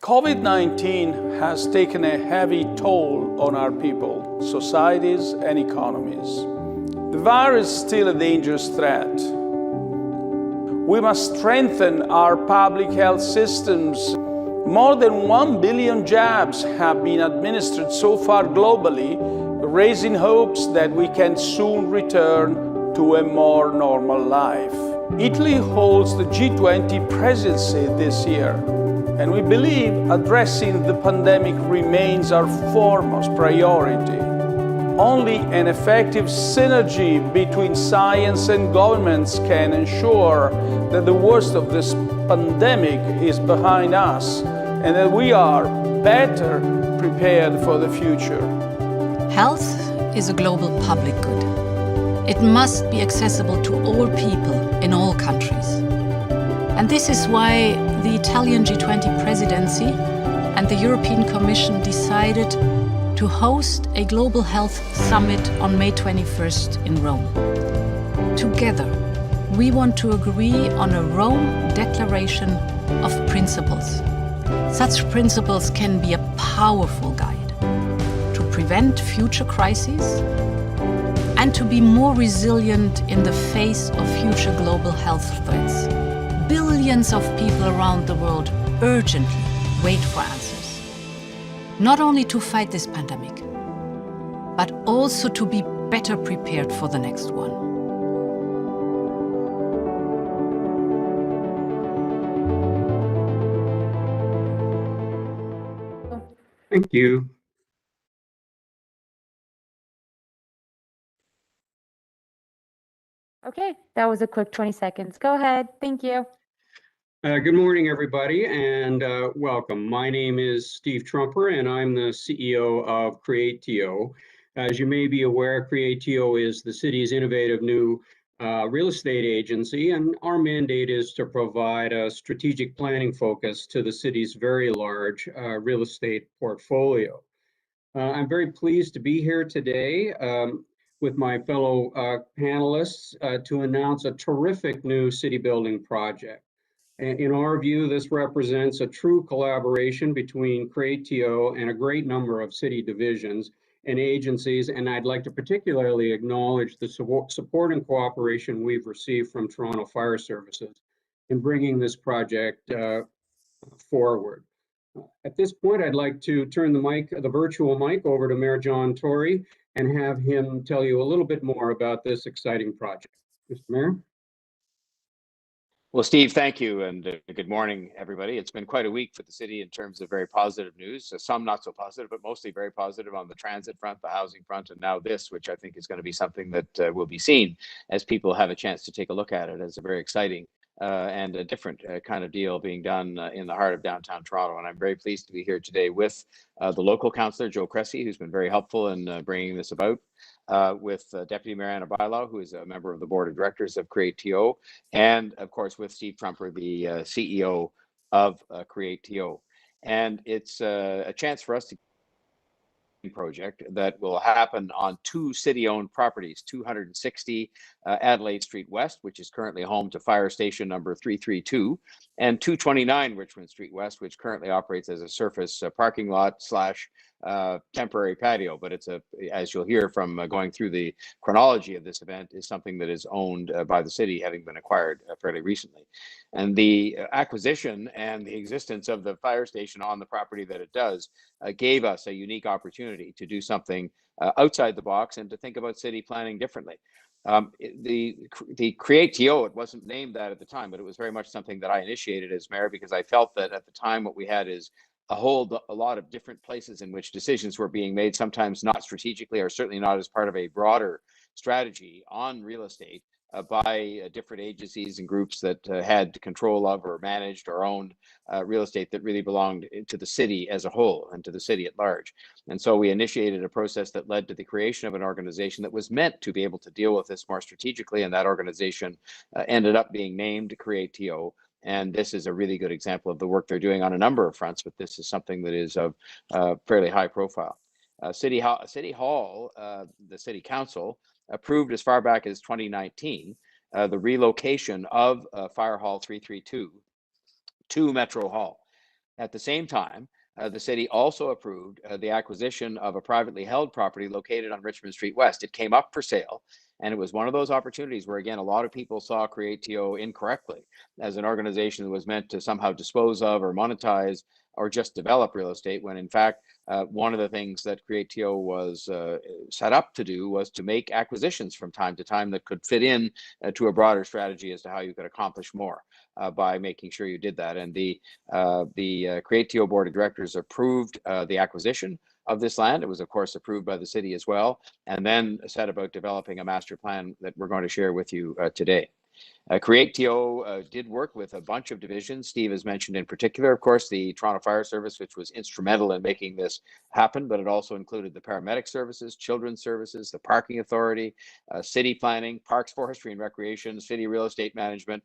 COVID-19 has taken a heavy toll on our people, societies, and economies. The virus is still a dangerous threat. We must strengthen our public health systems. More than 1 billion jabs have been administered so far globally, raising hopes that we can soon return to a more normal life. Italy holds the G20 presidency this year, and we believe addressing the pandemic remains our foremost priority. Only an effective synergy between science and governments can ensure that the worst of this pandemic is behind us and that we are better prepared for the future. Health is a global public good. It must be accessible to all people in all countries. And this is why the Italian G20 presidency and the European Commission decided to host a global health summit on May 21st in Rome. Together, we want to agree on a Rome Declaration of Principles. Such principles can be a powerful guide to prevent future crises and to be more resilient in the face of future global health threats. Billions of people around the world urgently wait for answers, not only to fight this pandemic, but also to be better prepared for the next one. Thank you. Okay, that was a quick 20 seconds. Go ahead. Thank you. Good morning, everybody, and welcome. My name is Steve Trumper, and I'm the CEO of Creatio. As you may be aware, Creatio is the city's innovative new real estate agency, and our mandate is to provide a strategic planning focus to the city's very large real estate portfolio. I'm very pleased to be here today with my fellow panelists to announce a terrific new city building project. In our view, this represents a true collaboration between Creatio and a great number of city divisions and agencies, and I'd like to particularly acknowledge the support and cooperation we've received from Toronto Fire Services in bringing this project forward. At this point, I'd like to turn the virtual mic over to Mayor John Tory and have him tell you a little bit more about this exciting project. Mr. Mayor? Well, Steve, thank you, and good morning, everybody. It's been quite a week for the city in terms of very positive news, some not so positive, but mostly very positive on the transit front, the housing front, and now this, which I think is going to be something that will be seen as people have a chance to take a look at it as a very exciting and a different kind of deal being done in the heart of downtown Toronto. And I'm very pleased to be here today with the local councillor, Joe Cressy, who's been very helpful in bringing this about. With Deputy Mayor Anna Bailão, who is a member of the board of directors of Creatio, and of course with Steve Trumper, the CEO of Creatio. And it's a chance for us to project that will happen on two city-owned properties, 260 Adelaide Street West, which is currently home to fire station number 332, and 229 Richmond Street West, which currently operates as a surface parking lot / temporary patio. But it's as you'll hear from going through the chronology of this event, is something that is owned by the city, having been acquired fairly recently. And the acquisition and the existence of the fire station on the property that it does gave us a unique opportunity to do something outside the box and to think about city planning differently. The Creatio, it wasn't named that at the time, but it was very much something that I initiated as mayor, because I felt that at the time what we had is a lot of different places in which decisions were being made, sometimes not strategically or certainly not as part of a broader strategy on real estate by different agencies and groups that had control of or managed or owned real estate that really belonged to the city as a whole and to the city at large. And so we initiated a process that led to the creation of an organization that was meant to be able to deal with this more strategically, and that organization ended up being named Creatio. And this is a really good example of the work they're doing on a number of fronts, but this is something that is of fairly high profile. City Hall, the City Council, approved as far back as 2019 the relocation of Fire Hall 332 to Metro Hall. At the same time, the city also approved the acquisition of a privately held property located on Richmond Street West. It came up for sale, and it was one of those opportunities where, again, a lot of people saw Create.to incorrectly as an organization that was meant to somehow dispose of or monetize or just develop real estate, when in fact, one of the things that Create.to was set up to do was to make acquisitions from time to time that could fit in to a broader strategy as to how you could accomplish more by making sure you did that. And the Create.to board of directors approved the acquisition of this land. It was, of course, approved by the city as well, and then set about developing a master plan that we're going to share with you today. Create.to did work with a bunch of divisions. Steve has mentioned in particular, of course, the Toronto Fire Service, which was instrumental in making this happen, but it also included the paramedic services, children's services, the parking authority, city planning, parks, forestry and recreation, city real estate management,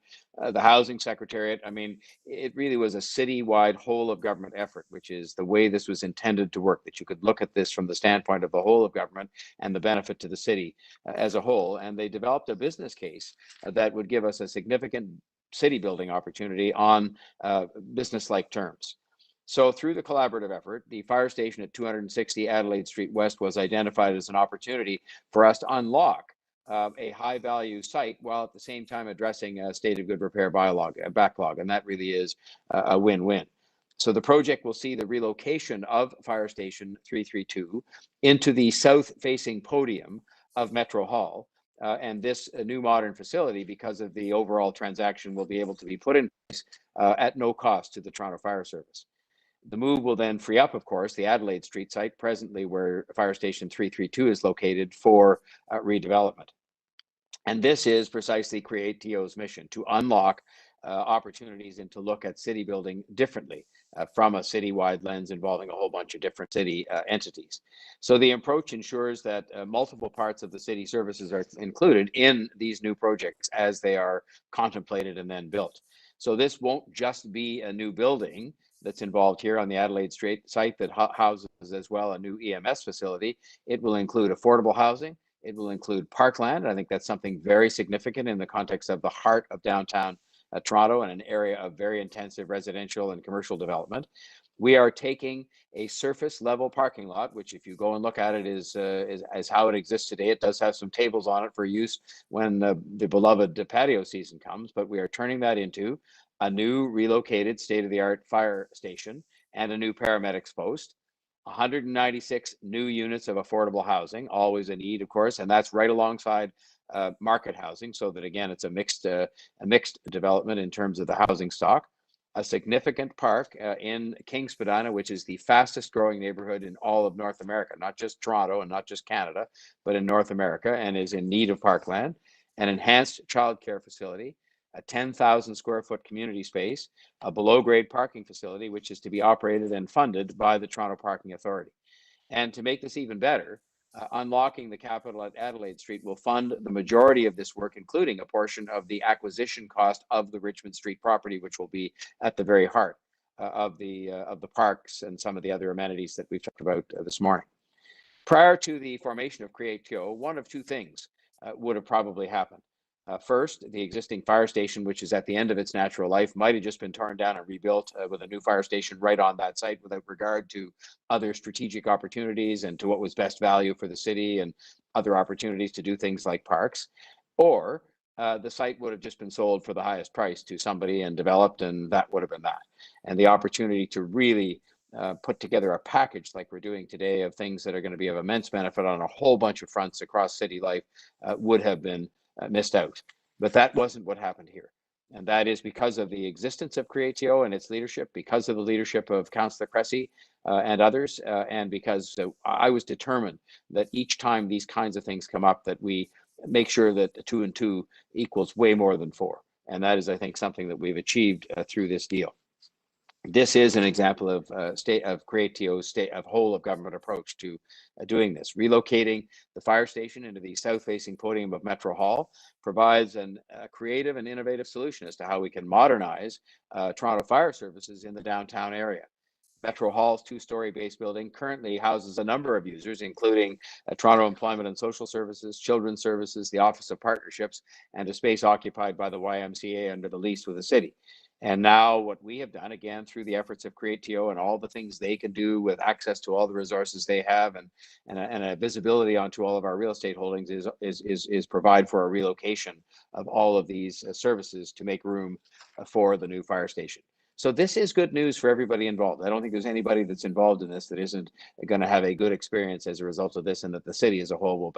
the housing secretariat. I mean, it really was a citywide whole of government effort, which is the way this was intended to work, that you could look at this from the standpoint of the whole of government and the benefit to the city as a whole. And they developed a business case that would give us a significant city building opportunity on business-like terms. So through the collaborative effort, the fire station at 260 Adelaide Street West was identified as an opportunity for us to unlock a high value site while at the same time addressing a state of good repair backlog. And that really is a win-win. So the project will see the relocation of Fire Station 332 into the south-facing podium of Metro Hall. And this new modern facility, because of the overall transaction, will be able to be put in place at no cost to the Toronto Fire Service. The move will then free up, of course, the Adelaide Street site, presently where Fire Station 332 is located, for redevelopment. And this is precisely Create.to's mission, to unlock opportunities and to look at city building differently from a citywide lens involving a whole bunch of different city entities. So the approach ensures that multiple parts of the city services are included in these new projects as they are contemplated and then built. So this won't just be a new building that's involved here on the Adelaide Street site that houses as well a new EMS facility. It will include affordable housing. It will include parkland. I think that's something very significant in the context of the heart of downtown Toronto, and an area of very intensive residential and commercial development. We are taking a surface level parking lot, which if you go and look at it is how it exists today. It does have some tables on it for use when the beloved patio season comes, but we are turning that into a new relocated state-of-the-art fire station and a new paramedics post. 196 new units of affordable housing, always a need, of course, and that's right alongside market housing, so that again it's a mixed development in terms of the housing stock. A significant park in King Spadina, which is the fastest growing neighborhood in all of North America, not just Toronto and not just Canada, but in North America, and is in need of parkland. An enhanced childcare facility, a 10,000 square foot community space, a below grade parking facility, which is to be operated and funded by the Toronto Parking Authority. And to make this even better, unlocking the capital at Adelaide Street will fund the majority of this work, including a portion of the acquisition cost of the Richmond Street property, which will be at the very heart of the parks and some of the other amenities that we've talked about this morning. Prior to the formation of Create.to, one of two things would have probably happened. First, the existing fire station, which is at the end of its natural life, might have just been torn down and rebuilt with a new fire station right on that site, without regard to other strategic opportunities and to what was best value for the city and other opportunities to do things like parks. Or the site would have just been sold for the highest price to somebody and developed, and that would have been that. And the opportunity to really put together a package like we're doing today of things that are going to be of immense benefit on a whole bunch of fronts across city life would have been missed out. But that wasn't what happened here. And that is because of the existence of Create.to and its leadership, because of the leadership of Councillor Cressy and others, and because I was determined that each time these kinds of things come up, that we make sure that 2 and 2 equals way more than 4. And that is, I think, something that we've achieved through this deal. This is an example of Create.to's whole of government approach to doing this. Relocating the fire station into the south-facing podium of Metro Hall provides a creative and innovative solution as to how we can modernize Toronto Fire Services in the downtown area. Metro Hall's 2-story base building currently houses a number of users, including Toronto Employment and Social Services, Children's Services, the Office of Partnerships, and a space occupied by the YMCA under the lease with the city. And now what we have done, again, through the efforts of Create TO and all the things they can do with access to all the resources they have and a visibility onto all of our real estate holdings is provide for a relocation of all of these services to make room for the new fire station. So this is good news for everybody involved. I don't think there's anybody that's involved in this that isn't going to have a good experience as a result of this, and that the city as a whole will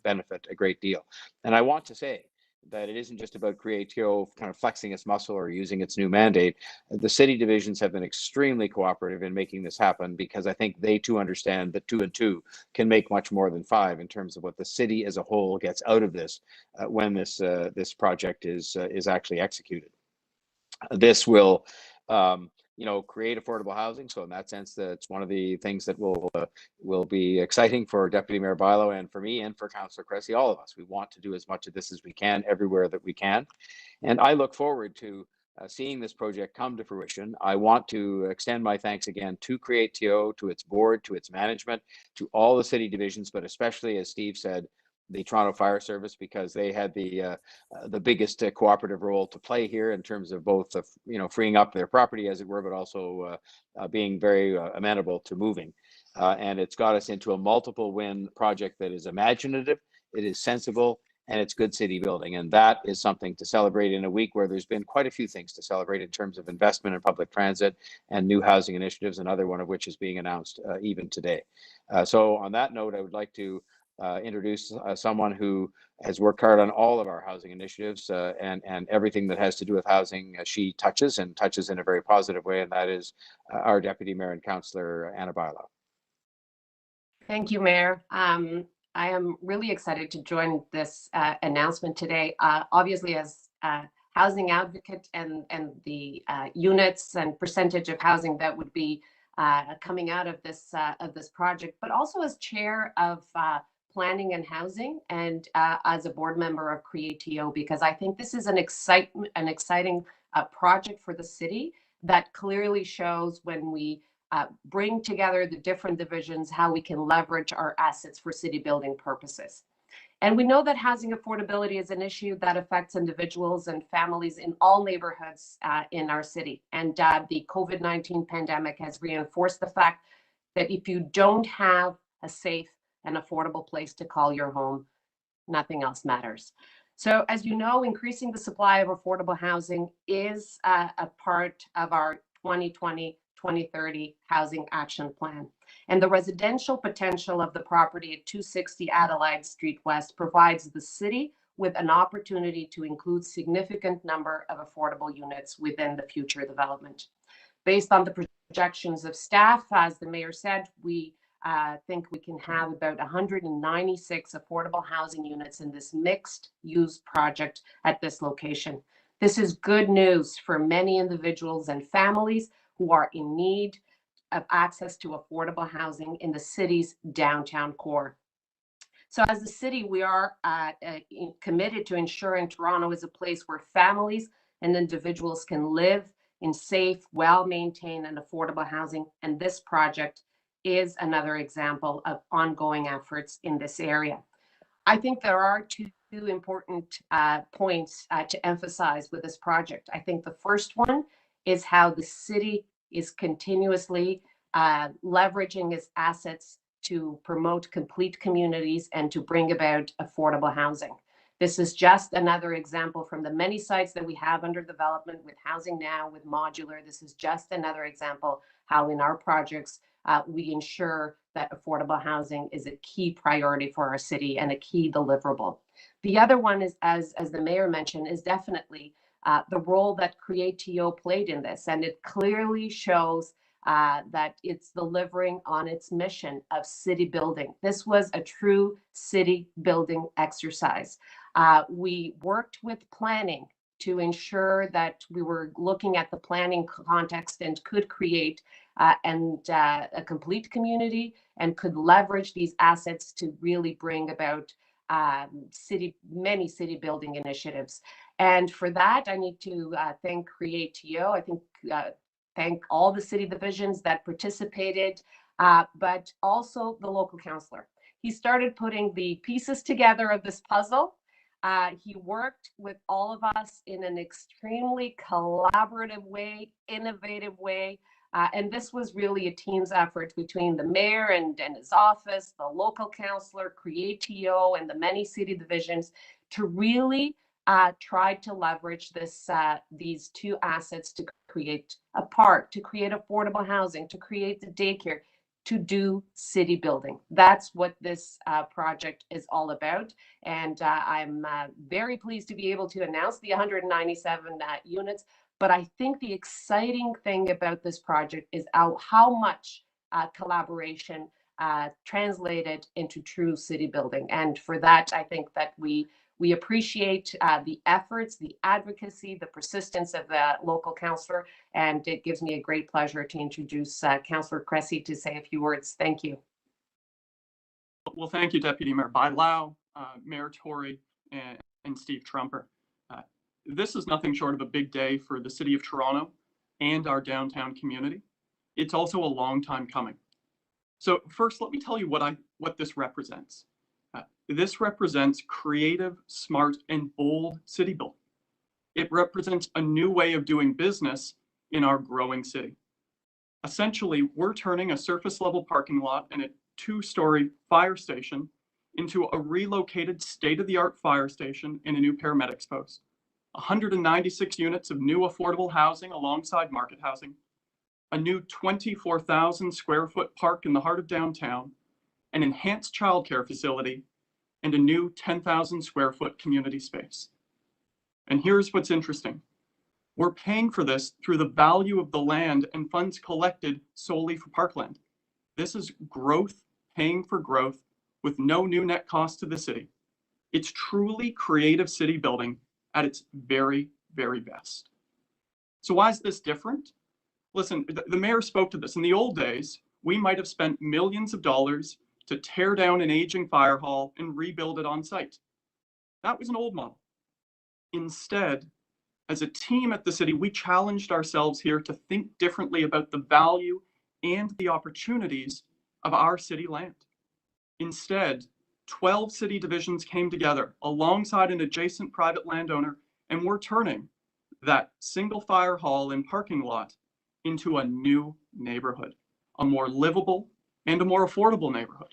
benefit a great deal. And I want to say that it isn't just about Create TO kind of flexing its muscle or using its new mandate. The city divisions have been extremely cooperative in making this happen, because I think they too understand that 2 and 2 can make much more than 5 in terms of what the city as a whole gets out of this when this project is actually executed. This will create affordable housing. So in that sense, that's one of the things that will be exciting for Deputy Mayor Bilo and for me and for Councillor Cressy, all of us. We want to do as much of this as we can everywhere that we can. And I look forward to seeing this project come to fruition. I want to extend my thanks again to Create TO, to its board, to its management, to all the city divisions, but especially, as Steve said, the Toronto Fire Service, because they had the biggest cooperative role to play here in terms of both freeing up their property, as it were, but also being very amenable to moving. And it's got us into a multiple win project that is imaginative, it is sensible, and it's good city building. And that is something to celebrate in a week where there's been quite a few things to celebrate in terms of investment in public transit and new housing initiatives, another one of which is being announced even today. So on that note, I would like to introduce someone who has worked hard on all of our housing initiatives and everything that has to do with housing. She touches in a very positive way, and that is our Deputy Mayor and Councillor Anna Bilo. Thank you, Mayor. I am really excited to join this announcement today. Obviously, as housing advocate and the units and percentage of housing that would be coming out of this project, but also as chair of planning and housing, and as a board member of Create TO, because I think this is an exciting project for the city that clearly shows, when we bring together the different divisions, how we can leverage our assets for city building purposes. And we know that housing affordability is an issue that affects individuals and families in all neighborhoods in our city. And the COVID-19 pandemic has reinforced the fact that if you don't have a safe and affordable place to call your home, nothing else matters. So, as you know, increasing the supply of affordable housing is a part of our 2020-2030 Housing Action Plan. And the residential potential of the property at 260 Adelaide Street West provides the city with an opportunity to include significant number of affordable units within the future development. Based on the projections of staff, as the mayor said, we think we can have about 196 affordable housing units in this mixed use project at this location. This is good news for many individuals and families who are in need of access to affordable housing in the city's downtown core. So as a city, we are committed to ensuring Toronto is a place where families and individuals can live in safe, well-maintained and affordable housing. And this project is another example of ongoing efforts in this area. I think there are two important points to emphasize with this project. I think the first one is how the city is continuously leveraging its assets to promote complete communities and to bring about affordable housing. This is just another example from the many sites that we have under development with Housing Now, with Modular. This is just another example how in our projects we ensure that affordable housing is a key priority for our city and a key deliverable. The other one is, as the mayor mentioned, is definitely the role that Create TO played in this. And it clearly shows that it's delivering on its mission of city building. This was a true city building exercise. We worked with planning to ensure that we were looking at the planning context and could create a complete community and could leverage these assets to really bring about many city building initiatives. And for that, I need to thank Create TO. I think thank all the city divisions that participated, but also the local councillor. He started putting the pieces together of this puzzle He worked with all of us in an extremely collaborative way, innovative way. And this was really a team's effort between the mayor and his office, the local councillor, CreateTO, and the many city divisions to really try to leverage these two assets to create a park, to create affordable housing, to create the daycare, to do city building. That's what this project is all about. And I'm very pleased to be able to announce the 197 units. But I think the exciting thing about this project is how much collaboration translated into true city building. And for that, I think that we appreciate the efforts, the advocacy, the persistence of the local councillor, and it gives me a great pleasure to introduce Councillor Cressy to say a few words. Thank you. Well, thank you, Deputy Mayor Bailão, Mayor Tory, and Steve Trumper. This is nothing short of a big day for the City of Toronto and our downtown community. It's also a long time coming. So first, let me tell you what this represents. This represents creative, smart, and bold city building. It represents a new way of doing business in our growing city. Essentially, we're turning a surface level parking lot and a 2-story fire station into a relocated state-of-the-art fire station and a new paramedics post. 196 units of new affordable housing alongside market housing, a new 24,000 square foot park in the heart of downtown, an enhanced childcare facility, and a new 10,000 square foot community space. And here's what's interesting. We're paying for this through the value of the land and funds collected solely for parkland. This is growth paying for growth with no new net cost to the city. It's truly creative city building at its very, very best. So why is this different? Listen, the mayor spoke to this. In the old days, we might have spent millions of dollars to tear down an aging fire hall and rebuild it on site. That was an old model. Instead, as a team at the city, we challenged ourselves here to think differently about the value and the opportunities of our city land. Instead, 12 city divisions came together alongside an adjacent private landowner, and we're turning that single fire hall and parking lot into a new neighborhood, a more livable and a more affordable neighborhood.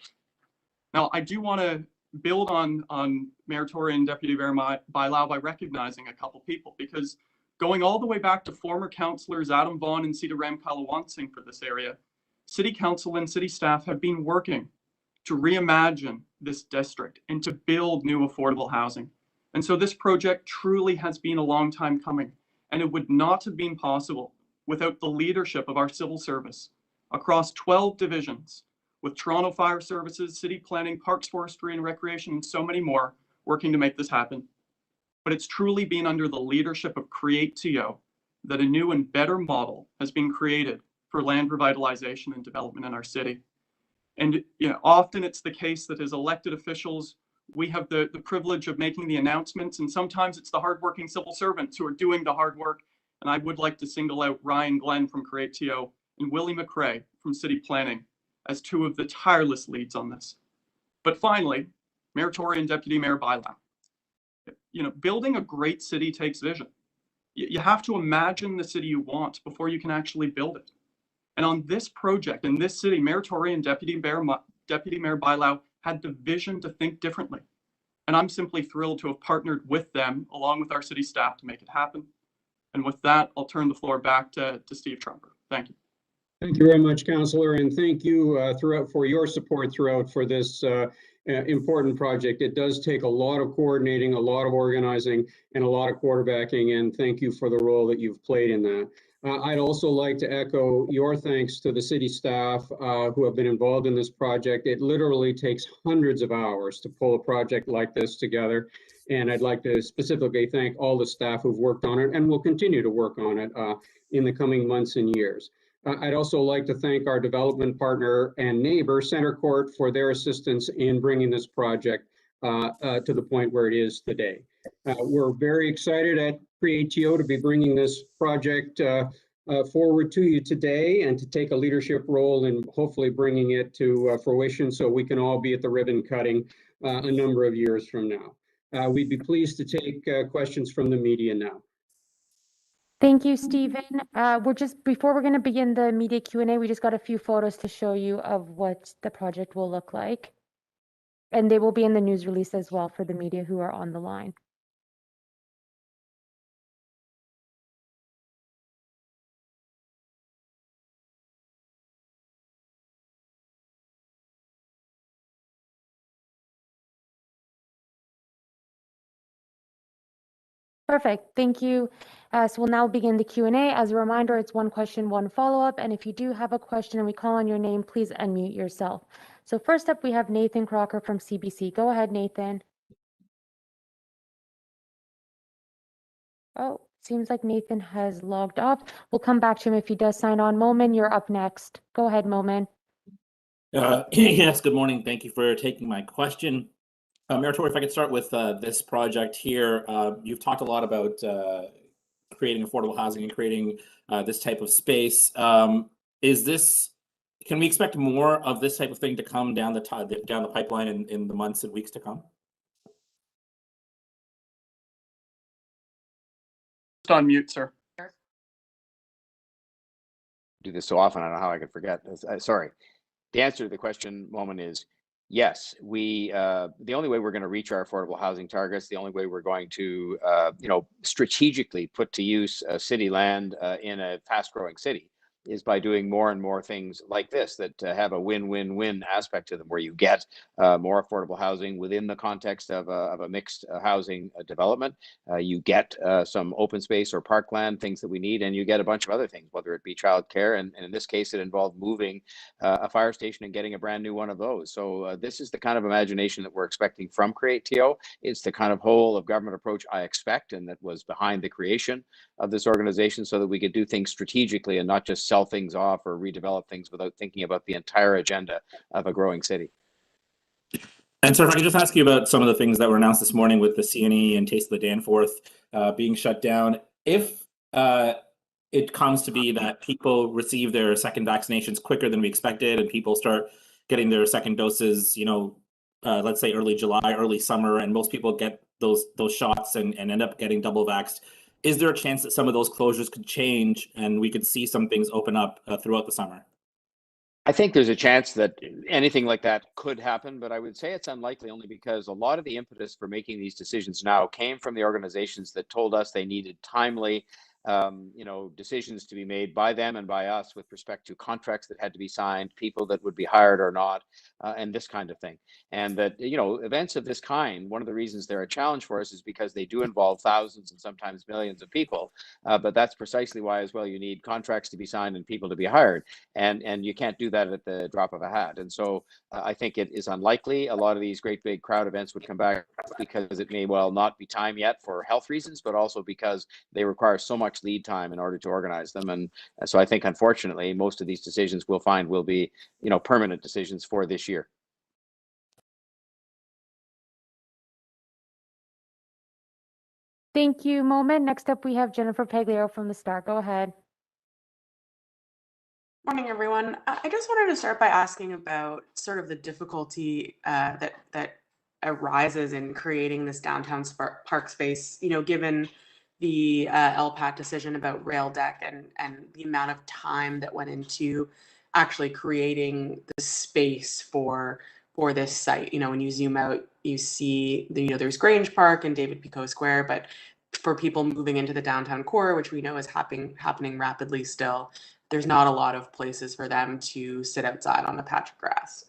Now, I do want to build on Mayor Tory and Deputy Mayor Bailão by recognizing a couple people, because going all the way back to former councillors Adam Vaughan and Sita Ram Kalawansing for this area, City Council and city staff have been working to reimagine this district and to build new affordable housing. And so this project truly has been a long time coming, and it would not have been possible without the leadership of our civil service across 12 divisions, with Toronto Fire Services, City Planning, Parks, Forestry, and Recreation, and so many more working to make this happen. But it's truly been under the leadership of CreateTO that a new and better model has been created for land revitalization and development in our city. And often it's the case that as elected officials, we have the privilege of making the announcements, and sometimes it's the hardworking civil servants who are doing the hard work. And I would like to single out Ryan Glenn from CreateTO and Willie McRae from City Planning as two of the tireless leads on this. But finally, Mayor Tory and Deputy Mayor Bailão, building a great city takes vision. You have to imagine the city you want before you can actually build it. And on this project, in this city, Mayor Tory and Deputy Mayor Bailão had the vision to think differently. And I'm simply thrilled to have partnered with them, along with our city staff, to make it happen. And with that, I'll turn the floor back to Steve Trumper. Thank you. Thank you very much, Councillor, and thank you throughout for your support throughout for this important project. It does take a lot of coordinating, a lot of organizing, and a lot of quarterbacking, and thank you for the role that you've played in that. I'd also like to echo your thanks to the city staff who have been involved in this project. It literally takes hundreds of hours to pull a project like this together. And I'd like to specifically thank all the staff who've worked on it and will continue to work on it in the coming months and years. I'd also like to thank our development partner and neighbor, Center Court, for their assistance in bringing this project to the point where it is today. We're very excited at CreateTO to be bringing this project forward to you today and to take a leadership role in hopefully bringing it to fruition so we can all be at the ribbon cutting a number of years from now. We'd be pleased to take questions from the media now. Thank you, Stephen. Before we're going to begin the media Q&A, we just got a few photos to show you of what the project will look like. And they will be in the news release as well for the media who are on the line. Perfect. Thank you. So we'll now begin the Q&A. As a reminder, it's one question, one follow-up. And if you do have a question and we call on your name, please unmute yourself. So first up, we have Nathan Crocker from CBC. Go ahead, Nathan. Oh, seems like Nathan has logged off. We'll come back to him if he does sign on. Momin, you're up next. Go ahead, Momin. Yes, good morning. Thank you for taking my question. Mayor Tory, if I could start with this project here. You've talked a lot about creating affordable housing and creating this type of space. Can we expect more of this type of thing to come down the pipeline in the months and weeks to come? Just on mute, sir. Do this so often, I don't know how I could forget. Sorry. The answer to the question, Moment, is yes. The only way we're going to reach our affordable housing targets, the only way we're going to, strategically put to use city land in a fast-growing city is by doing more and more things like this that have a win-win-win aspect to them, where you get more affordable housing within the context of a mixed housing development. You get some open space or parkland, things that we need, and you get a bunch of other things, whether it be childcare, and in this case, it involved moving a fire station and getting a brand new one of those. So this is the kind of imagination that we're expecting from Create TO. It's the kind of whole of government approach I expect, and that was behind the creation of this organization, so that we could do things strategically and not just sell things off or redevelop things without thinking about the entire agenda of a growing city. And so if I could just ask you about some of the things that were announced this morning with the CNE and Taste of the Danforth being shut down. If it comes to be that people receive their second vaccinations quicker than we expected and people start getting their second doses, let's say early July, early summer, and most people get those shots and end up getting double vaxxed, is there a chance that some of those closures could change and we could see some things open up throughout the summer? I think there's a chance that anything like that could happen, but I would say it's unlikely, only because a lot of the impetus for making these decisions now came from the organizations that told us they needed timely decisions to be made by them and by us with respect to contracts that had to be signed, people that would be hired or not, and this kind of thing. And that, events of this kind, one of the reasons they're a challenge for us is because they do involve thousands and sometimes millions of people. But that's precisely why as well you need contracts to be signed and people to be hired. And you can't do that at the drop of a hat. And so I think it is unlikely a lot of these great big crowd events would come back, because it may well not be time yet for health reasons, but also because they require so much lead time in order to organize them. And so I think, unfortunately, most of these decisions we'll find will be, permanent decisions for this year. Thank you, Moment. Next up, we have Jennifer Pagliaro from The Star. Go ahead. Morning, everyone. I just wanted to start by asking about sort of the difficulty that arises in creating this downtown park space, given the LPAT decision about rail deck and the amount of time that went into actually creating the space for this site. When you zoom out, you see there's Grange Park and David Picot Square, but for people moving into the downtown core, which we know is happening rapidly still, there's not a lot of places for them to sit outside on a patch of grass.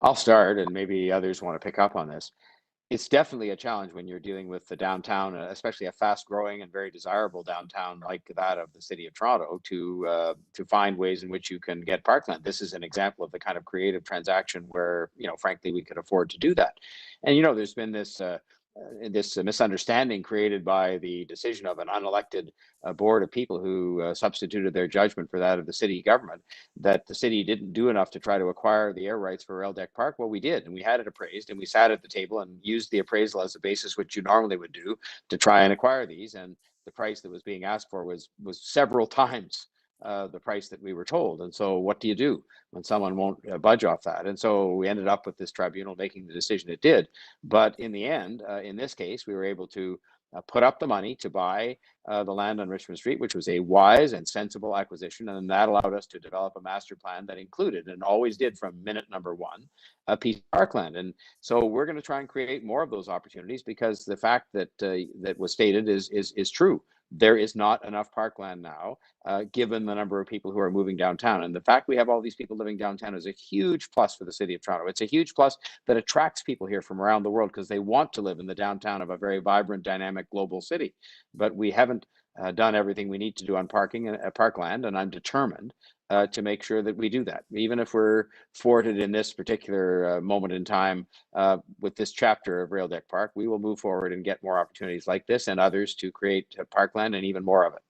I'll start, and maybe others want to pick up on this. It's definitely a challenge when you're dealing with the downtown, especially a fast-growing and very desirable downtown like that of the city of Toronto, to find ways in which you can get parkland. This is an example of the kind of creative transaction where, frankly, we could afford to do that. And there's been this misunderstanding created by the decision of an unelected board of people who substituted their judgment for that of the city government, that the city didn't do enough to try to acquire the air rights for Rail Deck Park. Well, we did, and we had it appraised, and we sat at the table and used the appraisal as a basis, which you normally would do, to try and acquire these. And the price that was being asked for was several times the price that we were told. And so what do you do when someone won't budge off that? And so we ended up with this tribunal making the decision it did. But in the end, in this case, we were able to put up the money to buy the land on Richmond Street, which was a wise and sensible acquisition. And that allowed us to develop a master plan that included, and always did from minute number one, a piece of parkland. And so we're going to try and create more of those opportunities, because the fact that that was stated is true. There is not enough parkland now, given the number of people who are moving downtown. And the fact we have all these people living downtown is a huge plus for the city of Toronto. It's a huge plus that attracts people here from around the world, because they want to live in the downtown of a very vibrant, dynamic global city. But we haven't done everything we need to do on parking and parkland, and I'm determined to make sure that we do that. Even if we're thwarted in this particular moment in time with this chapter of Rail Deck Park, we will move forward and get more opportunities like this and others to create parkland and even more of it.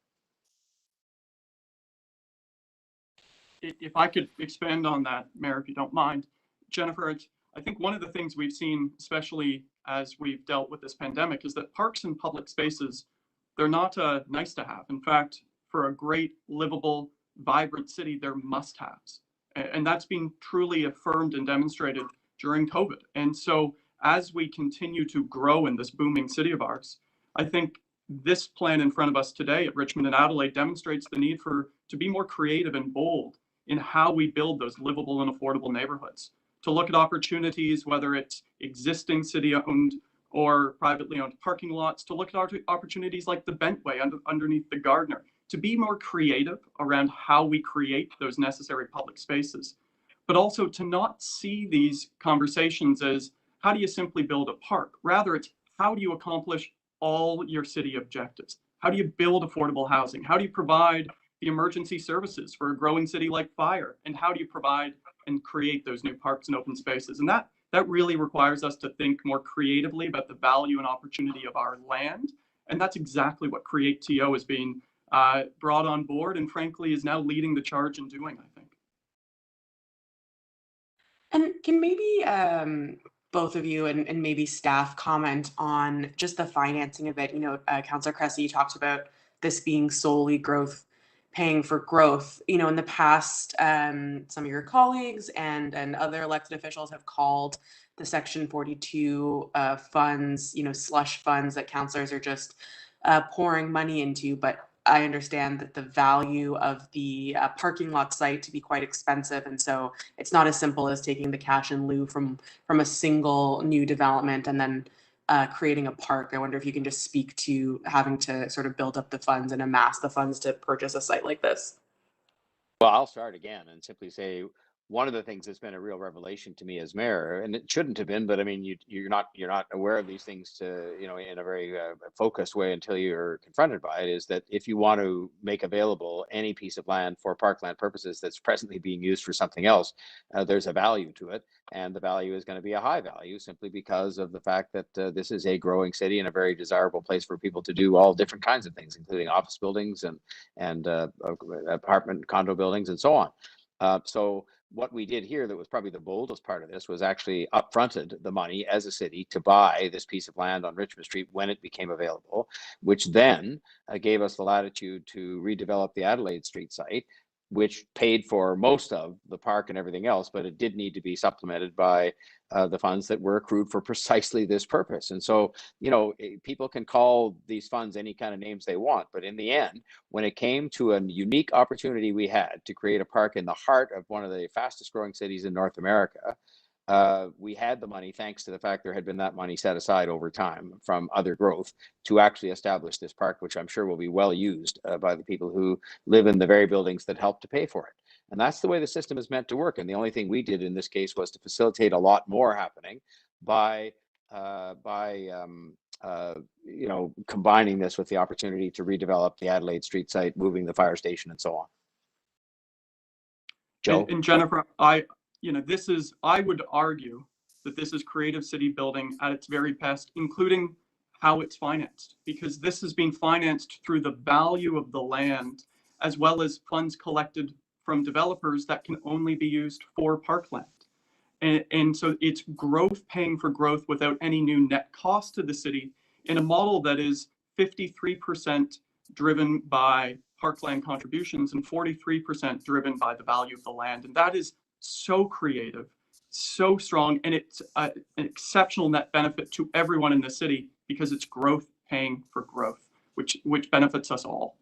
If I could expand on that, Mayor, if you don't mind. Jennifer, I think one of the things we've seen, especially as we've dealt with this pandemic, is that parks and public spaces, they're not nice to have. In fact, for a great, livable, vibrant city, they're must-haves. And that's been truly affirmed and demonstrated during COVID. And so as we continue to grow in this booming city of ours, I think this plan in front of us today at Richmond and Adelaide demonstrates the need to be more creative and bold in how we build those livable and affordable neighborhoods, to look at opportunities, whether it's existing city-owned or privately owned parking lots, to look at opportunities like the Bentway underneath the Gardner, to be more creative around how we create those necessary public spaces, but also to not see these conversations as how do you simply build a park? Rather, it's how do you accomplish all your city objectives? How do you build affordable housing? How do you provide the emergency services for a growing city like fire? And how do you provide and create those new parks and open spaces? And that really requires us to think more creatively about the value and opportunity of our land. And that's exactly what Create TO is being brought on board, and frankly is now leading the charge in doing, I think. And can maybe both of you and maybe staff comment on just the financing of it? You know, Councillor Cressy, you talked about this being solely growth, paying for growth. You know, in the past, some of your colleagues and other elected officials have called the Section 42 funds, you know, slush funds that councillors are just pouring money into. But I understand that the value of the parking lot site to be quite expensive, and so it's not as simple as taking the cash in lieu from a single new development and then creating a park. I wonder if you can just speak to having to sort of build up the funds and amass the funds to purchase a site like this. Well, I'll start again and simply say one of the things that's been a real revelation to me as mayor, and it shouldn't have been, but I mean, you're not aware of these things in a very focused way until you're confronted by it, is that if you want to make available any piece of land for parkland purposes that's presently being used for something else, there's a value to it, and the value is going to be a high value simply because of the fact that this is a growing city and a very desirable place for people to do all different kinds of things, including office buildings and apartment condo buildings and so on. So what we did here that was probably the boldest part of this was actually upfronted the money as a city to buy this piece of land on Richmond Street when it became available, which then gave us the latitude to redevelop the Adelaide Street site, which paid for most of the park and everything else, but it did need to be supplemented by the funds that were accrued for precisely this purpose. And so, people can call these funds any kind of names they want, but in the end, when it came to a unique opportunity we had to create a park in the heart of one of the fastest growing cities in North America, we had the money thanks to the fact there had been that money set aside over time from other growth to actually establish this park, which I'm sure will be well used by the people who live in the very buildings that helped to pay for it. And that's the way the system is meant to work. And the only thing we did in this case was to facilitate a lot more happening by combining this with the opportunity to redevelop the Adelaide Street site, moving the fire station and so on. Joe? And Jennifer, I would argue that this is creative city building at its very best, including how it's financed, because this is being financed through the value of the land, as well as funds collected from developers that can only be used for parkland. And so it's growth paying for growth without any new net cost to the city in a model that is 53% driven by parkland contributions and 43% driven by the value of the land. And that is so creative, so strong, and it's an exceptional net benefit to everyone in the city because it's growth paying for growth, which benefits us all.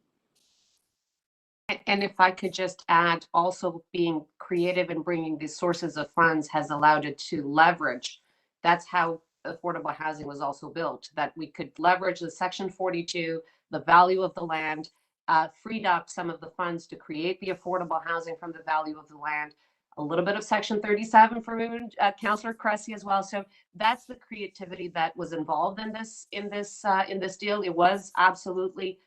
And if I could just add, also being creative and bringing these sources of funds has allowed it to leverage. That's how affordable housing was also built, that we could leverage the Section 42, the value of the land, freed up some of the funds to create the affordable housing from the value of the land, a little bit of Section 37 for Councillor Cressy as well. So that's the creativity that was involved in this deal. It was absolutely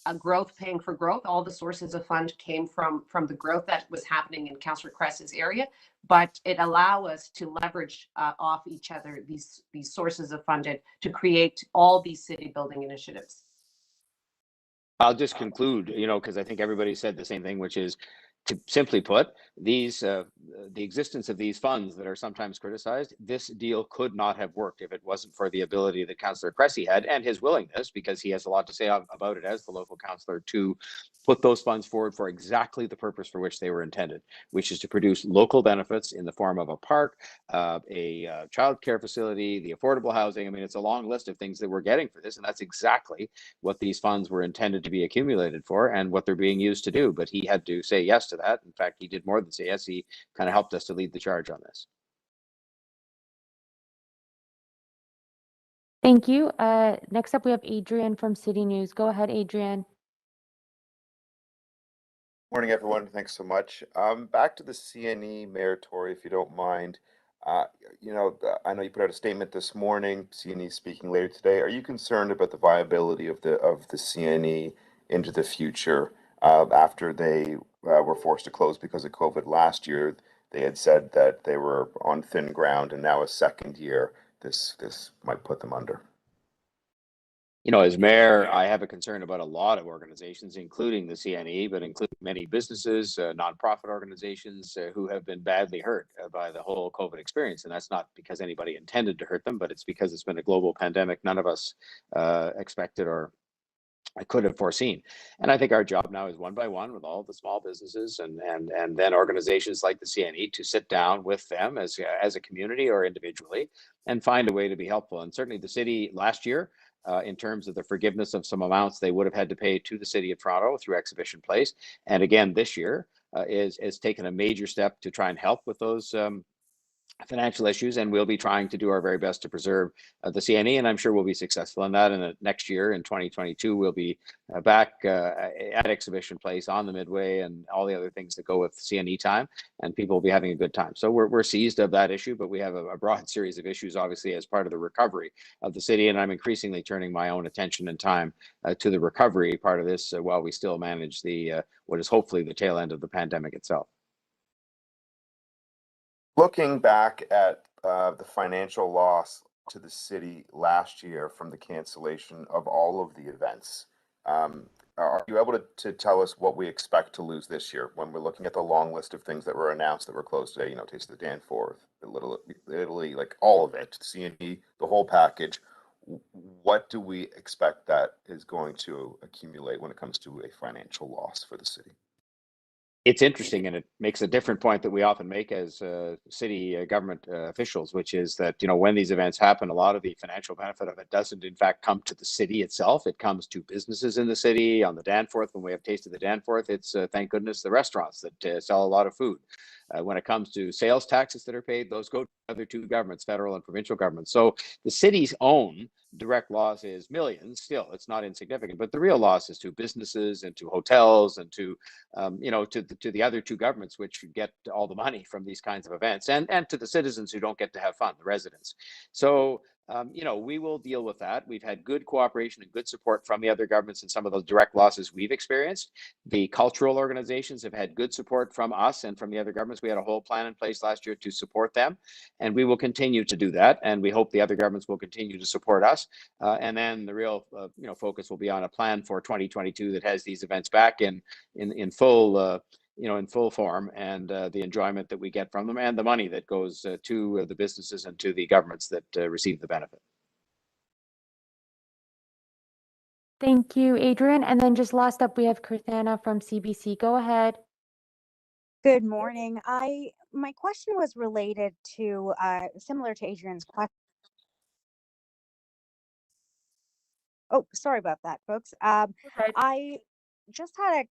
a growth paying for growth. All the sources of fund came from the growth that was happening in Councillor Cressy's area, but it allowed us to leverage off each other these sources of funded to create all these city building initiatives. I'll just conclude, because I think everybody said the same thing, which is, to simply put, the existence of these funds that are sometimes criticized, this deal could not have worked if it wasn't for the ability that Councillor Cressy had and his willingness, because he has a lot to say about it as the local councillor, to put those funds forward for exactly the purpose for which they were intended, which is to produce local benefits in the form of a park, a childcare facility, the affordable housing. I mean, it's a long list of things that we're getting for this, and that's exactly what these funds were intended to be accumulated for and what they're being used to do. But he had to say yes to that. In fact, he did more than say yes. He kind of helped us to lead the charge on this. Thank you. Next up, we have Adrian from City News. Go ahead, Adrian. Morning, everyone. Thanks so much. Back to the CNE, Mayor Tory, if you don't mind. I know you put out a statement this morning. CNE speaking later today. Are you concerned about the viability of the CNE into the future after they were forced to close because of COVID last year? They had said that they were on thin ground, and now a second year, this might put them under. As mayor, I have a concern about a lot of organizations, including the CNE, but including many businesses, nonprofit organizations who have been badly hurt by the whole COVID experience. And that's not because anybody intended to hurt them, but it's because it's been a global pandemic none of us expected or I could have foreseen. And I think our job now is one by one with all the small businesses and then organizations like the CNE to sit down with them as a community or individually and find a way to be helpful. And certainly the city last year, in terms of the forgiveness of some amounts they would have had to pay to the City of Toronto through Exhibition Place. And again, this year is taken a major step to try and help with those financial issues, and we'll be trying to do our very best to preserve the CNE, and I'm sure we'll be successful in that. And next year in 2022, we'll be back at Exhibition Place on the Midway and all the other things that go with CNE time, and people will be having a good time. So we're seized of that issue, but we have a broad series of issues, obviously, as part of the recovery of the city, and I'm increasingly turning my own attention and time to the recovery part of this while we still manage the what is hopefully the tail end of the pandemic itself. Looking back at the financial loss to the city last year from the cancellation of all of the events, are you able to tell us what we expect to lose this year when we're looking at the long list of things that were announced that were closed today? Taste of the Danforth, Italy, like all of it, CNE, the whole package. What do we expect that is going to accumulate when it comes to a financial loss for the city? It's interesting, and it makes a different point that we often make as city government officials, which is that, when these events happen, a lot of the financial benefit of it doesn't in fact come to the city itself. It comes to businesses in the city. On the Danforth, when we have Taste of the Danforth, it's thank goodness the restaurants that sell a lot of food. When it comes to sales taxes that are paid, those go to other two governments, federal and provincial governments. So the city's own direct loss is millions. Still, it's not insignificant, but the real loss is to businesses and to hotels and to to the other two governments, which get all the money from these kinds of events, and to the citizens who don't get to have fun, the residents. So we will deal with that. We've had good cooperation and good support from the other governments in some of those direct losses we've experienced. The cultural organizations have had good support from us and from the other governments. We had a whole plan in place last year to support them, and we will continue to do that. And we hope the other governments will continue to support us. And then the real focus will be on a plan for 2022 that has these events back in full in full form, and the enjoyment that we get from them and the money that goes to the businesses and to the governments that receive the benefit. Thank you, Adrian. And then just last up, we have Kirthana from CBC. Go ahead. Good morning. My question was related to similar to Adrian's question. Oh, sorry about that, folks. I just had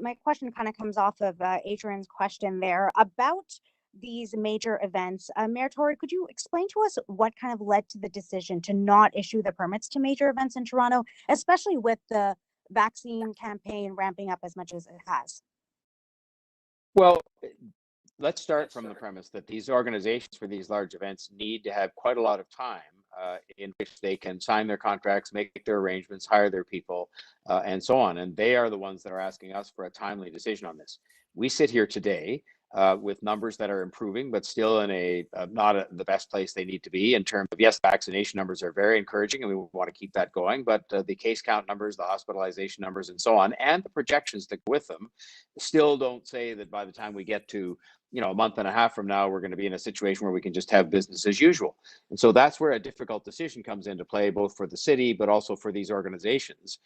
my question kind of comes off of Adrian's question there about these major events. Mayor Tory, could you explain to us what kind of led to the decision to not issue the permits to major events in Toronto, especially with the vaccine campaign ramping up as much as it has? Well, let's start from the premise that these organizations for these large events need to have quite a lot of time in which they can sign their contracts, make their arrangements, hire their people, and so on. And they are the ones that are asking us for a timely decision on this. We sit here today with numbers that are improving, but still in not the best place they need to be in terms of, yes, vaccination numbers are very encouraging and we want to keep that going, but the case count numbers, the hospitalization numbers and so on, and the projections that go with them still don't say that by the time we get to a month and a half from now, we're going to be in a situation where we can just have business as usual. And so that's where a difficult decision comes into play, both for the city, but also for these organizations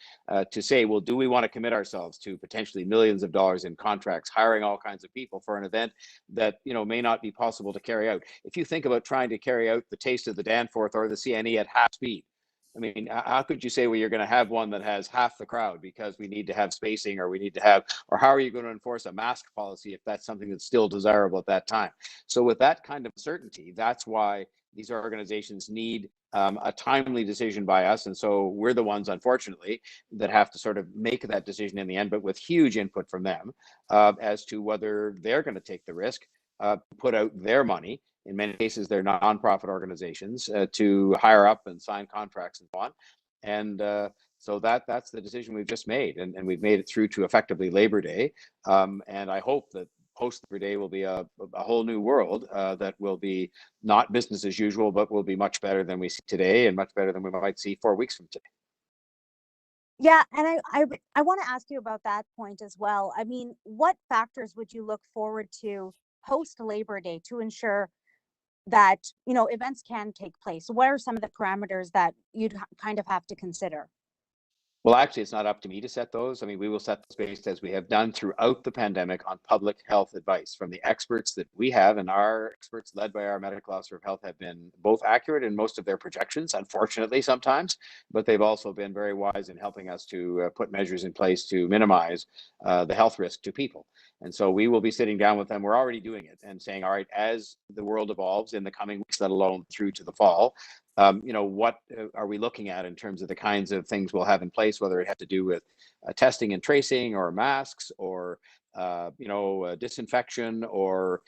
to say, well, do we want to commit ourselves to potentially millions of dollars in contracts, hiring all kinds of people for an event that, may not be possible to carry out? If you think about trying to carry out the Taste of the Danforth or the CNE at half speed, I mean, how could you say, well, you're going to have one that has half the crowd because we need to have spacing, or or how are you going to enforce a mask policy if that's something that's still desirable at that time? So with that kind of certainty, that's why these organizations need a timely decision by us. And so we're the ones, unfortunately, that have to sort of make that decision in the end, but with huge input from them as to whether they're going to take the risk, put out their money. In many cases, they're nonprofit organizations to hire up and sign contracts and so on. And so that's the decision we've just made. And we've made it through to effectively Labor Day. And I hope that post Labor Day will be a whole new world that will be not business as usual, but will be much better than we see today and much better than we might see 4 weeks from today. Yeah, and I want to ask you about that point as well. I mean, what factors would you look forward to post Labor Day to ensure that events can take place? What are some of the parameters that you'd kind of have to consider? Well, actually, it's not up to me to set those. I mean, we will set those based, as we have done throughout the pandemic, on public health advice from the experts that we have. And our experts, led by our medical officer of health, have been both accurate in most of their projections, unfortunately, sometimes, but they've also been very wise in helping us to put measures in place to minimize the health risk to people. And so we will be sitting down with them. We're already doing it and saying, all right, as the world evolves in the coming weeks, let alone through to the fall, what are we looking at in terms of the kinds of things we'll have in place, whether it has to do with testing and tracing or masks or disinfection or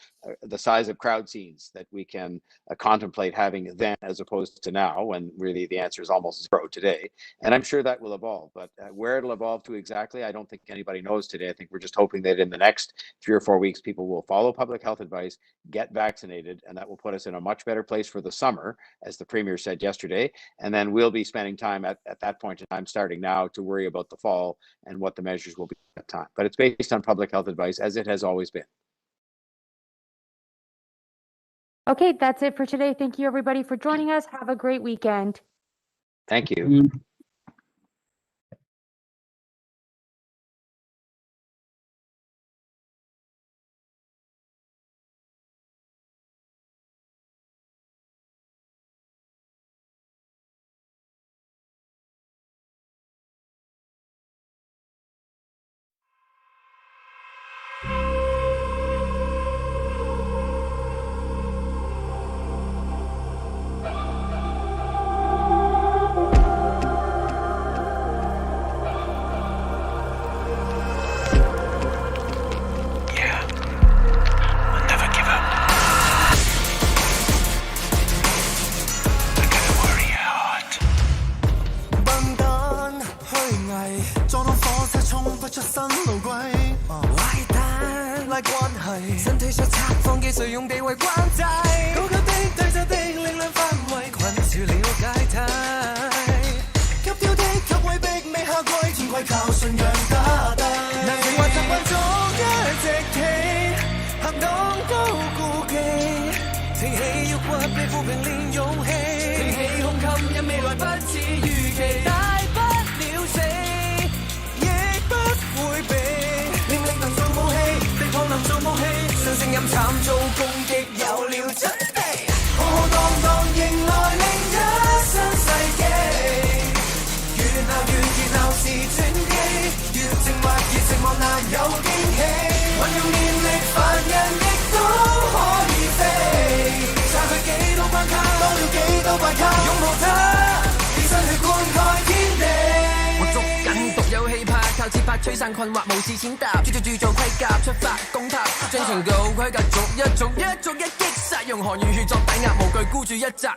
the size of crowd scenes that we can contemplate having then as opposed to now, when really the answer is almost zero today. And I'm sure that will evolve, but where it'll evolve to exactly, I don't think anybody knows today. I think we're just hoping that in the next 3 or 4 weeks, people will follow public health advice, get vaccinated, and that will put us in a much better place for the summer, as the Premier said yesterday. And then we'll be spending time at that point in time, starting now, to worry about the fall and what the measures will be at that time. But it's based on public health advice, as it has always been. Okay, that's it for today. Thank you, everybody, for joining us. Have a great weekend. Thank you. 膽遭攻擊有了準備，浩浩蕩蕩迎來另一新世紀。越鬧越熱鬧是轉機，越靜默越寂寞難有驚喜。運用念力凡人亦都可以飛，拆去幾多關卡，多了幾多怪卡，擁抱它，以新血灌溉天地。我捉緊獨有氣魄，靠節拍吹散困惑，無視踐踏，鑄造盔甲，出發攻塔，將程度規格逐一擊殺，用寒與血作抵押，無懼孤注一擲。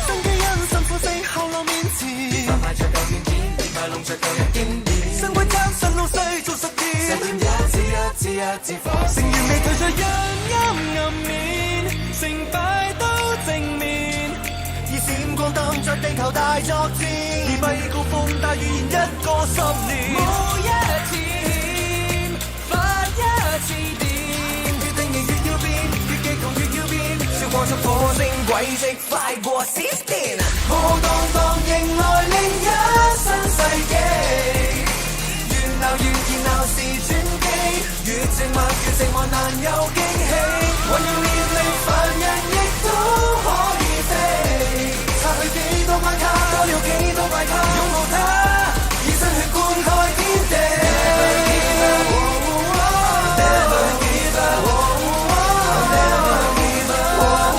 新基因辛苦死後浪面前，變化快着舊軟件，變化弄着舊日經典。新規則新老細做實驗，實驗一次火，成員未退出陰暗面，成敗都正面，以閃光燈着地球大作戰，以避高峰大預言一個10年。冇一次欠，發一次電，決定型越要變，越激動越要變，超過出火星軌跡，快過閃電，浩浩蕩蕩迎來另一新世紀。越鬧越熱鬧是轉機，越靜默難有驚喜。運用念力凡人亦都可以飛，拆去幾多關卡，多了幾多怪卡，擁抱它，以新血灌溉天地。Never give up, never give up,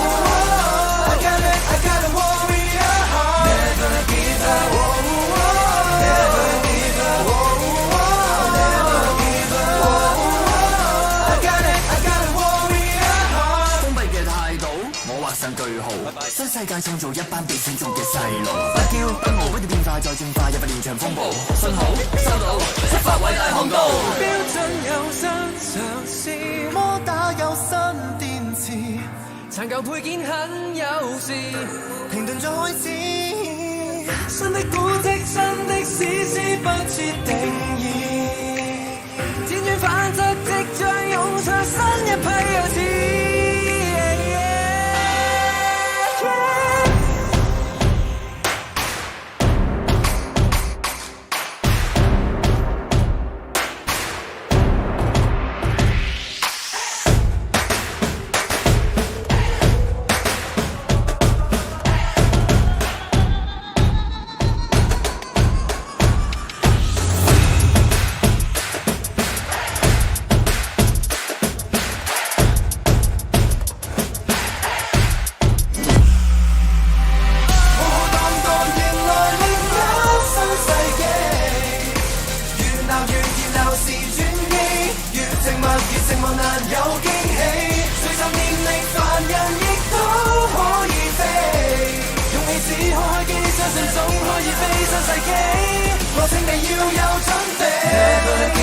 I got a warrior heart. Never give up, never give up, never give up, I got a warrior heart. 封閉嘅態度，我畫上句號。新世界創造一班被選中嘅細路，不驕不傲，不斷變化再進化，入不連場風暴。信號收到，出發偉大航道。標準有新嘗試，摩打有新電池，殘舊配件很友善，停頓再開始。新的古蹟，新的史詩不設定義，輾轉反側即將湧出新一批有志。總可以飛新世紀，我請你要有準備。